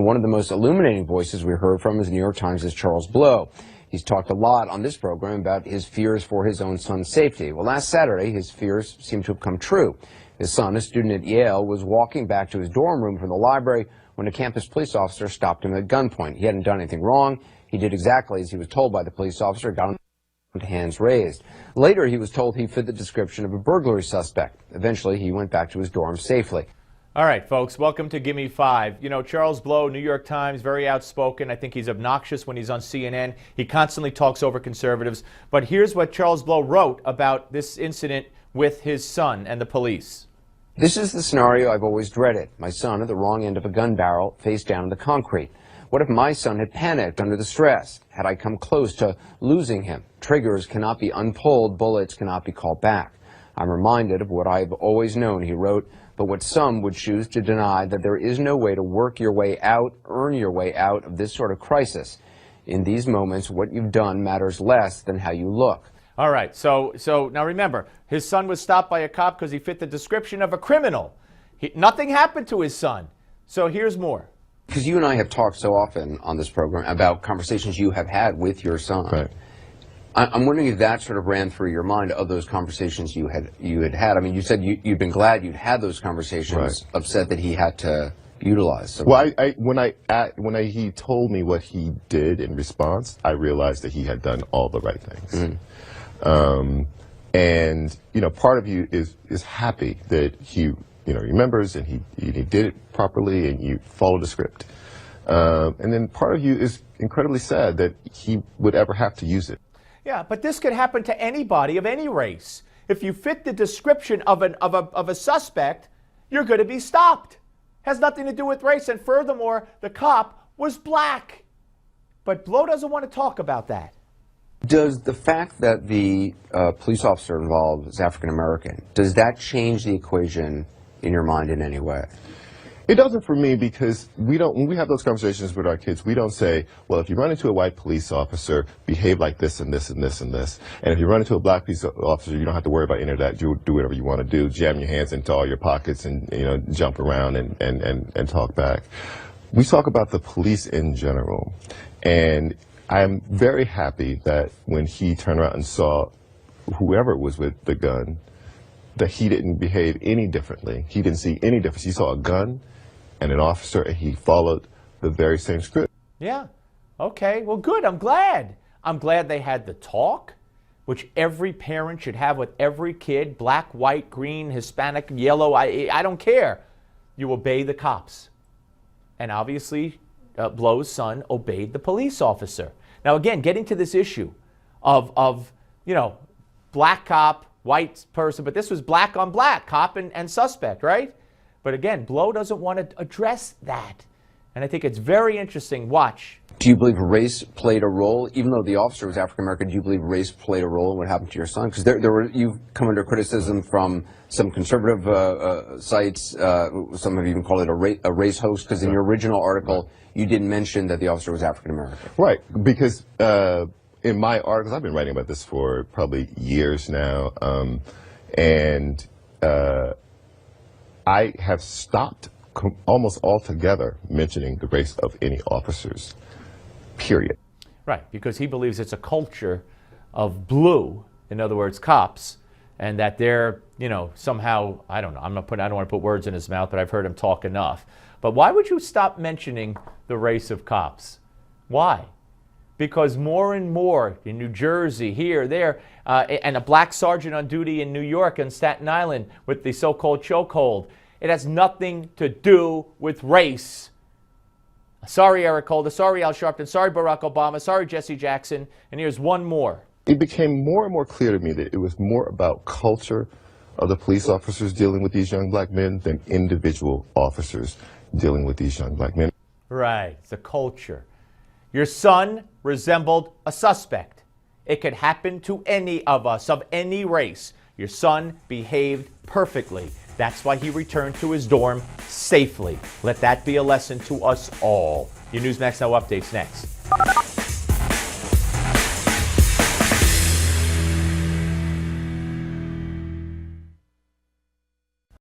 one of the most illuminating voices we heard from is New York Times' Charles Blow. He's talked a lot on this program about his fears for his own son's safety. Well, last Saturday, his fears seem to have come true. His son, a student at Yale, was walking back to his dorm room from the library when a campus police officer stopped him at gunpoint. He hadn't done anything wrong. He did exactly as he was told by the police officer, got him hands raised. Later, he was told he fit the description of a burglary suspect. Eventually, he went back to his dorm safely. All right, folks, welcome to Gimme 5. You know, Charles Blow, New York Times, very outspoken. I think he's obnoxious when he's on CNN. He constantly talks over conservatives. But here's what Charles Blow wrote about this incident with his son and the police. This is the scenario I've always dreaded. My son at the wrong end of a gun barrel, face down in the concrete. What if my son had panicked under the stress? Had I come close to losing him? Triggers cannot be unpulled, bullets cannot be called back. I'm reminded of what I've always known, he wrote, but what some would choose to deny, that there is no way to work your way out, earn your way out of this sort of crisis. In these moments, what you've done matters less than how you look. All right, so now remember, his son was stopped by a cop because he fit the description of a criminal. Nothing happened to his son. So here's more. Because you and I have talked so often on this program about conversations you have had with your son. Right. I'm wondering if that sort of ran through your mind of those conversations you had had. I mean, you said you'd been glad you'd had those conversations, right. Upset that he had to utilize some. Well, when he told me what he did in response, I realized that he had done all the right things. Mm-hmm. And you know, part of you is happy that he remembers and he did it properly and you followed the script. And then part of you is incredibly sad that he would ever have to use it. Yeah, but this could happen to anybody of any race. If you fit the description of a suspect, you're going to be stopped. Has nothing to do with race, and furthermore, the cop was black. But Blow doesn't want to talk about that. Does the fact that the police officer involved is African American, does that change the equation in your mind in any way? It doesn't for me, because when we have those conversations with our kids, we don't say, well, if you run into a white police officer, behave like this and this and this and this. And if you run into a black police officer, you don't have to worry about any of that. You do whatever you want to do, jam your hands into all your pockets and, jump around and talk back. We talk about the police in general. And I'm very happy that when he turned around and saw whoever was with the gun, that he didn't behave any differently. He didn't see any difference. He saw a gun and an officer, and he followed the very same script. Yeah. Okay. Well, good. I'm glad. I'm glad they had the talk, which every parent should have with every kid, black, white, green, Hispanic, yellow. I don't care. You obey the cops. And obviously, Blow's son obeyed the police officer. Now, again, getting to this issue of black cop, white person, but this was black on black, cop and suspect, right? But again, Blow doesn't want to address that. And I think it's very interesting. Watch. Do you believe race played a role? Even though the officer was African American, do you believe race played a role in what happened to your son? Because you've come under criticism from some conservative sites. Some have even called it a race hoax, because in your original article, you didn't mention that the officer was African American. Right, because in my articles, I've been writing about this for probably years now, and I have stopped almost altogether mentioning the race of any officers, period. Right, because he believes it's a culture of blue, in other words, cops, and that they're, somehow, I don't know, I don't want to put words in his mouth, but I've heard him talk enough. But why would you stop mentioning the race of cops? Why? Because more and more in New Jersey, here, there, and a black sergeant on duty in New York and Staten Island with the so-called chokehold, it has nothing to do with race. Sorry, Eric Holder. Sorry, Al Sharpton. Sorry, Barack Obama. Sorry, Jesse Jackson. And here's one more. It became more and more clear to me that it was more about culture of the police officers dealing with these young black men than individual officers dealing with these young black men. Right, it's a culture. Your son resembled a suspect. It could happen to any of us of any race. Your son behaved perfectly. That's why he returned to his dorm safely. Let that be a lesson to us all. Your Newsmax Now updates next.